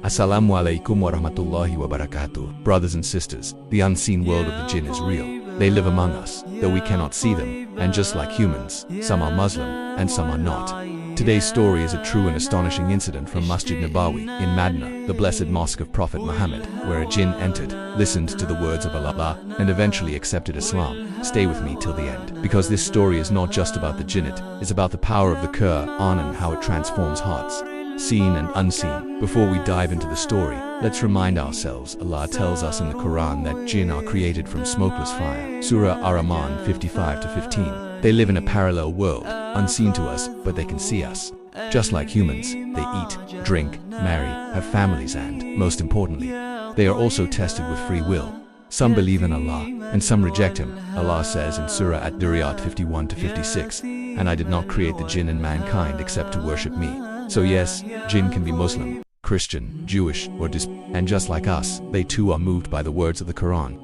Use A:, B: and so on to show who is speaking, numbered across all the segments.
A: Assalamu alaikum wa rahmatullahi wa barakatuh. Brothers and sisters, the unseen world of the jinn is real. They live among us, though we cannot see them, and just like humans, some are Muslim, and some are not. Today's story is a true and astonishing incident from Masjid Nabawi in Medina, the blessed mosque of Prophet Muhammad, where a jinn entered, listened to the words of Allah, and eventually accepted Islam. Stay with me till the end, because this story is not just about the jinnat, it's about the power of the Qur'an and how it transforms hearts, seen and unseen. Before we dive into the story, let's remind ourselves Allah tells us in the Quran that jinn are created from smokeless fire. Surah Ar-Rahman 55-15. They live in a parallel world, unseen to us, but they can see us. Just like humans, they eat, drink, marry, have families and, most importantly, they are also tested with free will. Some believe in Allah, and some reject Him. Allah says in Surah At-Dariyat 51-56, "And I did not create the jinn and mankind except to worship me." So yes, jinn can be Muslim, Christian, Jewish, or and just like us, they too are moved by the words of the Quran.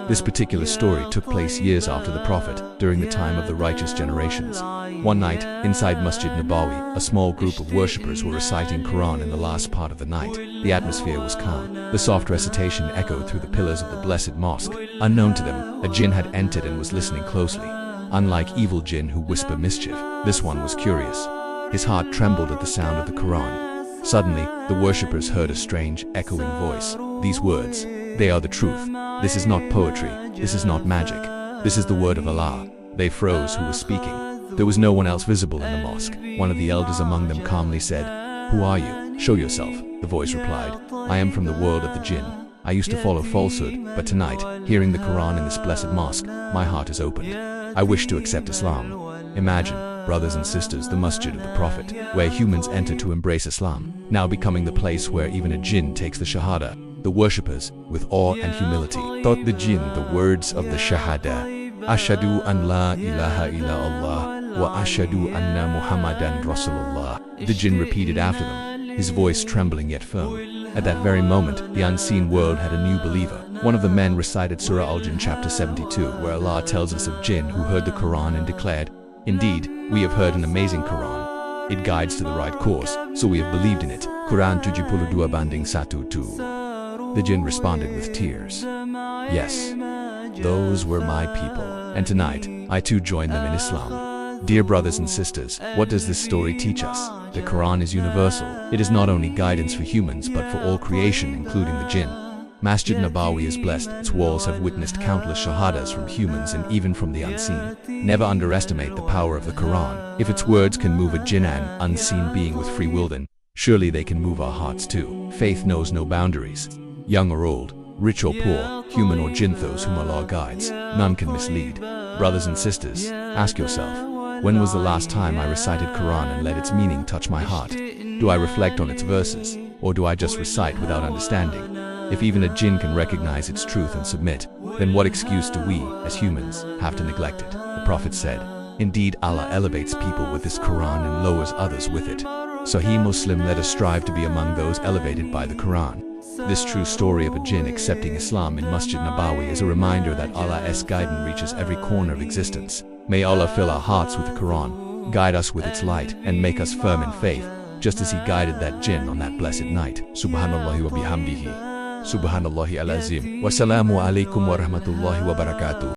A: This particular story took place years after the Prophet, during the time of the righteous generations. One night, inside Masjid Nabawi, a small group of worshippers were reciting Quran in the last part of the night. The atmosphere was calm. The soft recitation echoed through the pillars of the blessed mosque. Unknown to them, a jinn had entered and was listening closely. Unlike evil jinn who whisper mischief, this one was curious. His heart trembled at the sound of the Quran. Suddenly, the worshippers heard a strange, echoing voice. These words, "They are the truth. This is not poetry. This is not magic. This is the word of Allah." They froze who was speaking. There was no one else visible in the mosque. One of the elders among them calmly said, "Who are you? Show yourself." The voice replied, "I am from the world of the jinn. I used to follow falsehood, but tonight, hearing the Quran in this blessed mosque, my heart is opened. I wish to accept Islam." Imagine, brothers and sisters, the Masjid of the Prophet, where humans enter to embrace Islam, now becoming the place where even a jinn takes the Shahada. The worshippers, with awe and humility, taught the jinn the words of the Shahada. Ashadu an la ilaha illallah wa ashadu anna Muhammadan Rasulullah. The jinn repeated after them, his voice trembling yet firm. At that very moment, the unseen world had a new believer. One of the men recited Surah Al-Jinn chapter 72, where Allah tells us of jinn who heard the Quran and declared, "Indeed, we have heard an amazing Quran. It guides to the right course, so we have believed in it." Quran 72-1-2. The jinn responded with tears, "Yes, those were my people, and tonight, I too join them in Islam." Dear brothers and sisters, what does this story teach us? The Quran is universal. It is not only guidance for humans but for all creation, including the jinn. Masjid Nabawi is blessed. Its walls have witnessed countless shahadas from humans and even from the unseen. Never underestimate the power of the Quran. If its words can move a jinn, an unseen being with free will, then surely they can move our hearts too. Faith knows no boundaries. Young or old, rich or poor, human or jinn, those whom Allah guides, none can mislead. Brothers and sisters, ask yourself, when was the last time I recited Quran and let its meaning touch my heart? Do I reflect on its verses, or do I just recite without understanding? If even a jinn can recognize its truth and submit, then what excuse do we, as humans, have to neglect it? The Prophet said, "Indeed, Allah elevates people with this Quran and lowers others with it." So he Muslim, let us strive to be among those elevated by the Quran. This true story of a jinn accepting Islam in Masjid Nabawi is a reminder that Allah's guidance reaches every corner of existence. May Allah fill our hearts with the Quran, guide us with its light, and make us firm in faith, just as He guided that jinn on that blessed night. SubhanAllah wa bihamdihi. Subhanallahi al-Azim. Wassalamu alaikum wa rahmatullahi wa barakatuh.